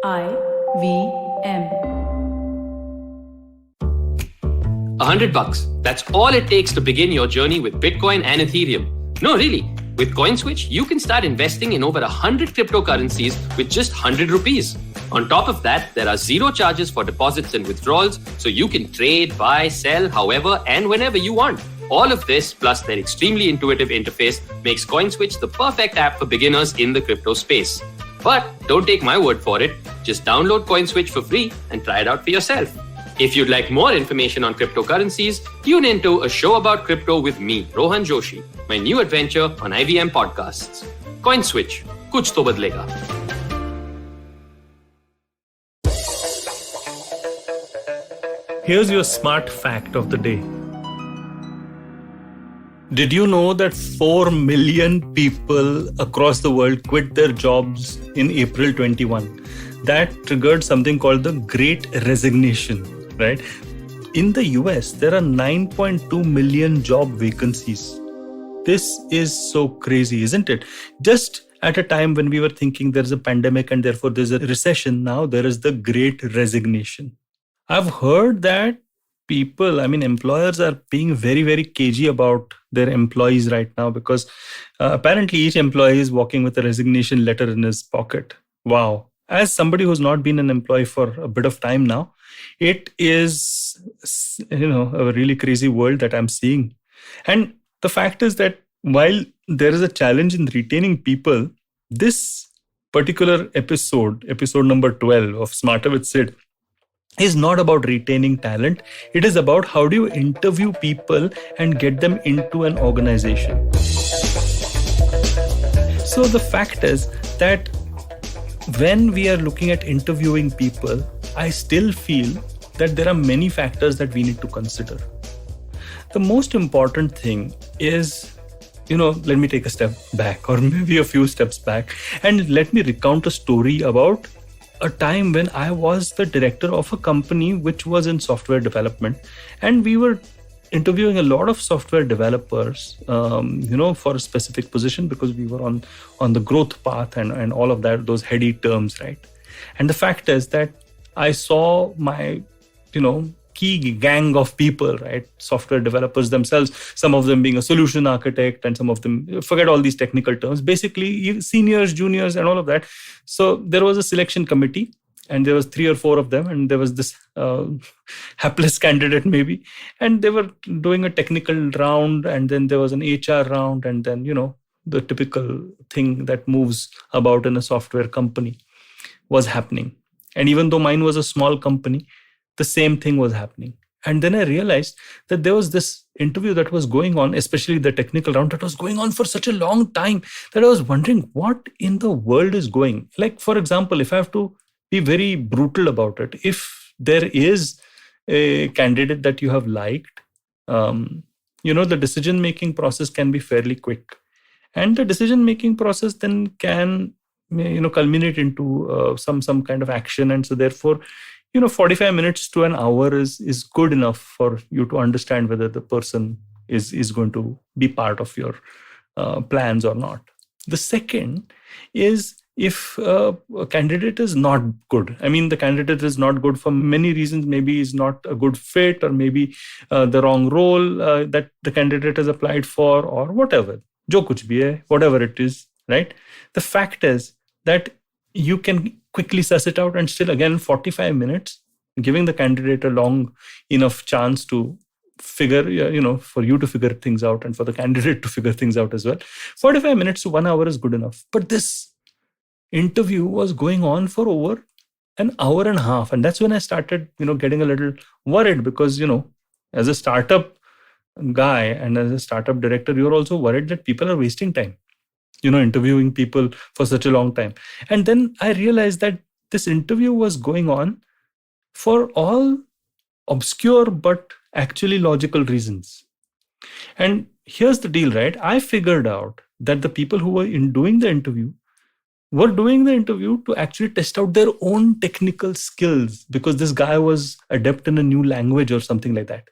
IVM. $100. That's all it takes to begin your journey with Bitcoin and Ethereum. No, really. With CoinSwitch, you can start investing in over 100 cryptocurrencies with just 100 rupees. On top of that, there are zero charges for deposits and withdrawals, so you can trade, buy, sell, however and whenever you want. All of this, plus their extremely intuitive interface, makes CoinSwitch the perfect app for beginners in the crypto space. But don't take my word for it. Just download CoinSwitch for free and try it out for yourself. If you'd like more information on cryptocurrencies, tune into a show about crypto with me, Rohan Joshi, my new adventure on IVM podcasts. CoinSwitch, kuch to badlega. Here's your smart fact of the day. Did you know that 4 million people across the world quit their jobs in April 21? That triggered something called the Great Resignation, right? In the US, there are 9.2 million job vacancies. This is so crazy, isn't it? Just at a time when we were thinking there's a pandemic and therefore there's a recession, now there is the Great Resignation. I've heard that employers are being very, very cagey about their employees right now because apparently each employee is walking with a resignation letter in his pocket. Wow. As somebody who's not been an employee for a bit of time now, it is, a really crazy world that I'm seeing. And the fact is that while there is a challenge in retaining people, this particular episode number 12 of Smarter with Sid, is not about retaining talent. It is about how do you interview people and get them into an organization. So the fact is that when we are looking at interviewing people, I still feel that there are many factors that we need to consider. The most important thing is, let me take a step back or maybe a few steps back and let me recount a story about a time when I was the director of a company which was in software development, and we were interviewing a lot of software developers, for a specific position because we were on the growth path and all of that, those heady terms, right? And the fact is that I saw my, key gang of people, right? Software developers themselves, some of them being a solution architect and some of them, forget all these technical terms, basically seniors, juniors and all of that. So there was a selection committee and there was 3 or 4 of them and there was this hapless candidate maybe. And they were doing a technical round and then there was an HR round and then, the typical thing that moves about in a software company was happening. And even though mine was a small company, the same thing was happening. And then I realized that there was this interview that was going on, especially the technical round that was going on for such a long time that I was wondering what in the world is going. Like, for example, if I have to be very brutal about it, if there is a candidate that you have liked, the decision-making process can be fairly quick. And the decision-making process then can, culminate into some kind of action. And so therefore, 45 minutes to an hour is good enough for you to understand whether the person is going to be part of your plans or not. The second is if a candidate is not good. The candidate is not good for many reasons. Maybe he's not a good fit or maybe the wrong role that the candidate has applied for or whatever. Jo kuch bhi hai, whatever it is, right? The fact is that you can quickly suss it out and still again 45 minutes, giving the candidate a long enough chance to figure, for you to figure things out and for the candidate to figure things out as well. 45 minutes to 1 hour is good enough. But this interview was going on for over an hour and a half. And that's when I started, getting a little worried because, as a startup guy and as a startup director, you're also worried that people are wasting time. Interviewing people for such a long time. And then I realized that this interview was going on for all obscure but actually logical reasons. And here's the deal, right? I figured out that the people who were doing the interview were doing the interview to actually test out their own technical skills because this guy was adept in a new language or something like that.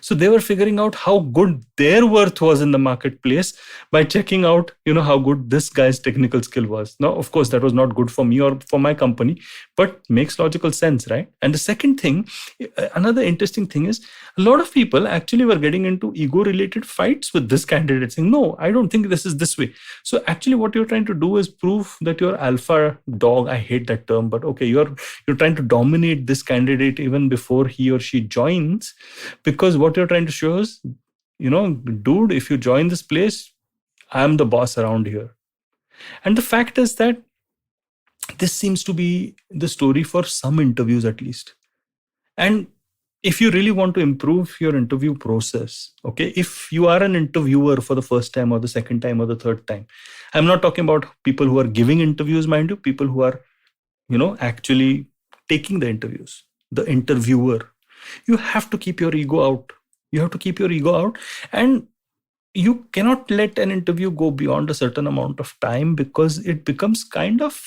So they were figuring out how good their worth was in the marketplace by checking out, how good this guy's technical skill was. Now, of course, that was not good for me or for my company, but makes logical sense, right? And the second thing, another interesting thing is a lot of people actually were getting into ego related fights with this candidate saying, no, I don't think this is this way. So actually what you're trying to do is prove that you're alpha dog. I hate that term, but okay, you're trying to dominate this candidate even before he or she joins, because what you're trying to show is, dude, if you join this place, I'm the boss around here. And the fact is that this seems to be the story for some interviews at least. And if you really want to improve your interview process, okay, if you are an interviewer for the first time or the second time or the third time, I'm not talking about people who are giving interviews, mind you, people who are, actually taking the interviews, the interviewer. You have to keep your ego out. You have to keep your ego out. And you cannot let an interview go beyond a certain amount of time, because it becomes kind of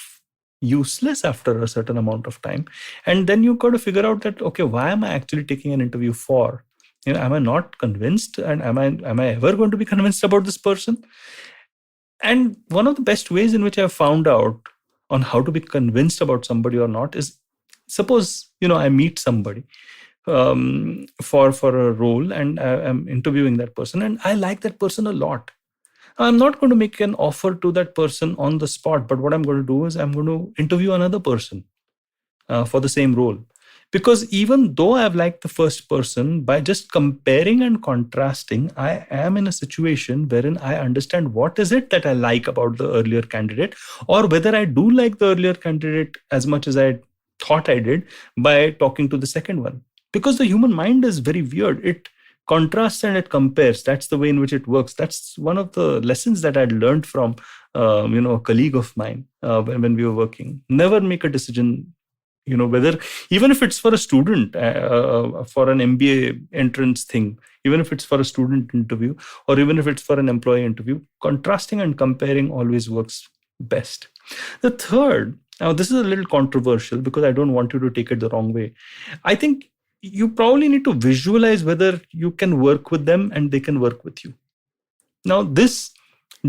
useless after a certain amount of time. And then you've got to figure out that, okay, why am I actually taking an interview for? Am I not convinced? And am I ever going to be convinced about this person? And one of the best ways in which I've found out on how to be convinced about somebody or not is, suppose, I meet somebody for a role, and I'm interviewing that person, and I like that person a lot. I'm not going to make an offer to that person on the spot, but what I'm going to do is I'm going to interview another person for the same role. Because even though I've liked the first person, by just comparing and contrasting, I am in a situation wherein I understand what is it that I like about the earlier candidate, or whether I do like the earlier candidate as much as I thought I did by talking to the second one. Because the human mind is very weird. It contrasts and it compares. That's the way in which it works. That's one of the lessons that I'd learned from, a colleague of mine when we were working. Never make a decision, whether, even if it's for a student, for an MBA entrance thing, even if it's for a student interview, or even if it's for an employee interview, contrasting and comparing always works best. The third, now this is a little controversial because I don't want you to take it the wrong way. I think you probably need to visualize whether you can work with them and they can work with you. Now, this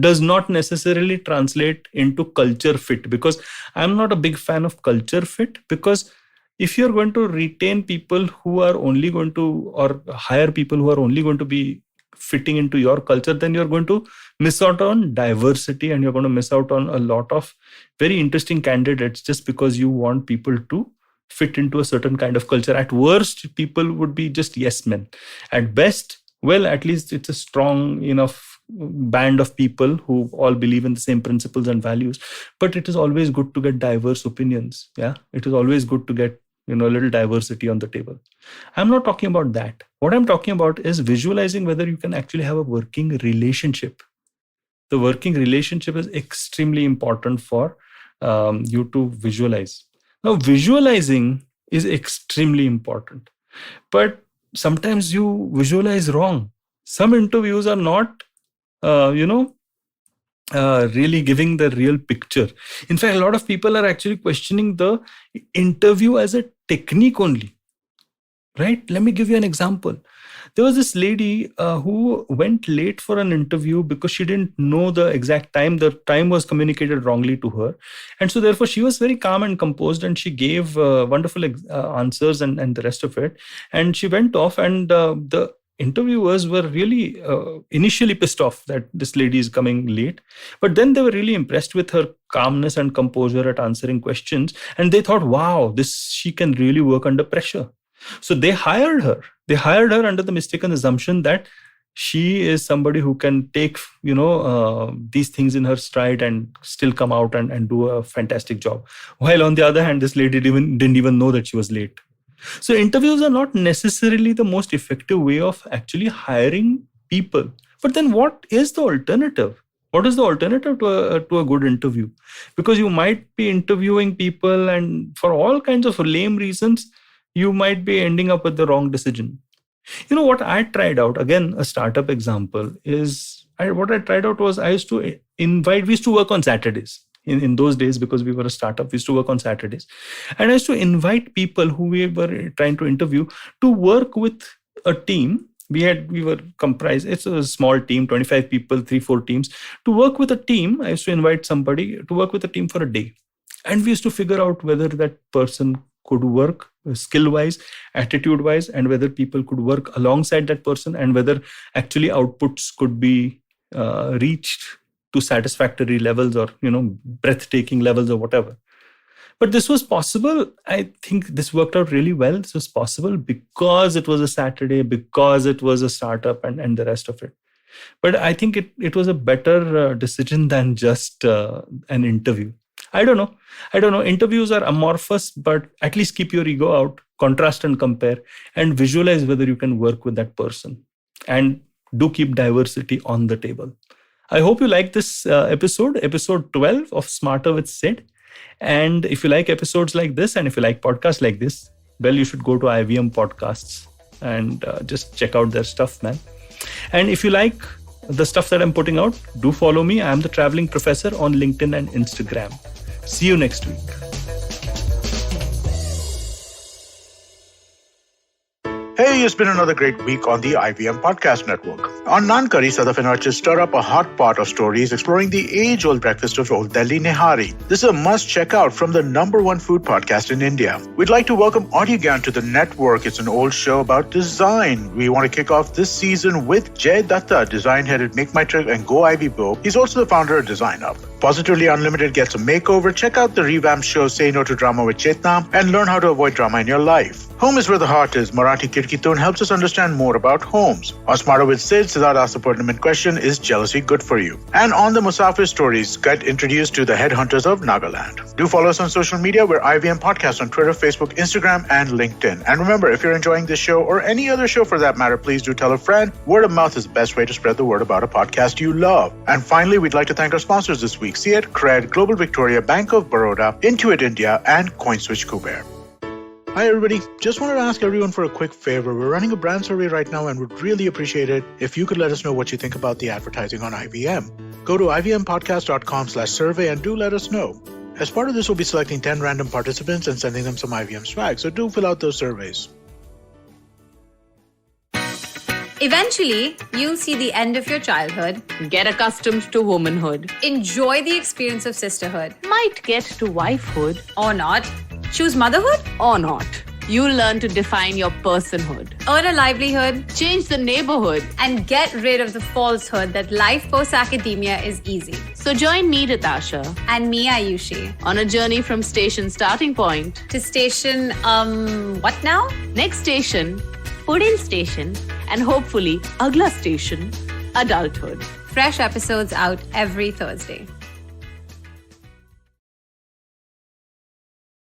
does not necessarily translate into culture fit, because I'm not a big fan of culture fit, because if you're going to retain people who are only going to, or hire people who are only going to be fitting into your culture, then you're going to miss out on diversity, and you're going to miss out on a lot of very interesting candidates just because you want people to fit into a certain kind of culture. At worst, people would be just yes men. At best, well, at least it's a strong enough band of people who all believe in the same principles and values. But it is always good to get diverse opinions. Yeah, it is always good to get a little diversity on the table. I'm not talking about that. What I'm talking about is visualizing whether you can actually have a working relationship. The working relationship is extremely important for you to visualize. Now, visualizing is extremely important, but sometimes you visualize wrong. Some interviews are not, really giving the real picture. In fact, a lot of people are actually questioning the interview as a technique only. Right? Let me give you an example. There was this lady who went late for an interview because she didn't know the exact time. The time was communicated wrongly to her. And so therefore she was very calm and composed, and she gave wonderful answers and the rest of it. And she went off, and the interviewers were really initially pissed off that this lady is coming late. But then they were really impressed with her calmness and composure at answering questions. And they thought, wow, she can really work under pressure. So they hired her. They hired her under the mistaken assumption that she is somebody who can take, these things in her stride and still come out and do a fantastic job. While on the other hand, this lady didn't even know that she was late. So interviews are not necessarily the most effective way of actually hiring people. But then what is the alternative? What is the alternative to a good interview? Because you might be interviewing people, and for all kinds of lame reasons, you might be ending up with the wrong decision. What I tried out, again, a startup example, is what I tried out was I used to we used to work on Saturdays. In those days, because we were a startup, we used to work on Saturdays. And I used to invite people who we were trying to interview to work with a team We were comprised, it's a small team, 25 people, 3-4 teams. To work with a team, I used to invite somebody to work with a team for a day. And we used to figure out whether that person could work skill-wise, attitude-wise, and whether people could work alongside that person, and whether actually outputs could be reached to satisfactory levels, or breathtaking levels, or whatever. But this was possible. I think this worked out really well. This was possible because it was a Saturday, because it was a startup, and the rest of it. But I think it was a better decision than just an interview. I don't know. Interviews are amorphous, but at least keep your ego out, contrast and compare, and visualize whether you can work with that person. And do keep diversity on the table. I hope you like this episode 12 of Smarter with Sid. And if you like episodes like this, and if you like podcasts like this, well, you should go to IVM Podcasts and just check out their stuff, man. And if you like the stuff that I'm putting out, do follow me. I'm the Traveling Professor on LinkedIn and Instagram. See you next week. Hey, it's been another great week on the IVM Podcast Network. On Naan Curry, Sadaf and Archit stir up a hot pot of stories exploring the age-old breakfast of Old Delhi Nihari. This is a must-check out from the #1 food podcast in India. We'd like to welcome Audiogan to the network. It's an old show about design. We want to kick off this season with Jay Datta, design head at Make My Trip and Go Ivy Bo. He's also the founder of Design Up. Positively Unlimited gets a makeover. Check out the revamped show Say No to Drama with Chetna and learn how to avoid drama in your life. Home is where the heart is. Marathi Kirkitun helps us understand more about homes. On Smarter with Sid, Siddharth asked the pertinent question, is jealousy good for you? And on the Musafir Stories, get introduced to the headhunters of Nagaland. Do follow us on social media. We're IVM Podcast on Twitter, Facebook, Instagram, and LinkedIn. And remember, if you're enjoying this show or any other show for that matter, please do tell a friend. Word of mouth is the best way to spread the word about a podcast you love. And finally, we'd like to thank our sponsors this week, Seat, Cred, Global Victoria, Bank of Baroda, Intuit India, and CoinSwitch Kuber. Hi everybody, just wanted to ask everyone for a quick favor. We're running a brand survey right now and would really appreciate it if you could let us know what you think about the advertising on IVM. Go to ivmpodcast.com/survey and do let us know. As part of this, we'll be selecting 10 random participants and sending them some IVM swag, so do fill out those surveys. Eventually, you'll see the end of your childhood. Get accustomed to womanhood. Enjoy the experience of sisterhood. Might get to wifehood. Or not. Choose motherhood. Or not. You'll learn to define your personhood. Earn a livelihood. Change the neighborhood. And get rid of the falsehood that life post-academia is easy. So join me, Ritasha. And me, Ayushi. On a journey from station starting point. To station, what now? Next station, Pudil station. And hopefully, Agla station, adulthood. Fresh episodes out every Thursday.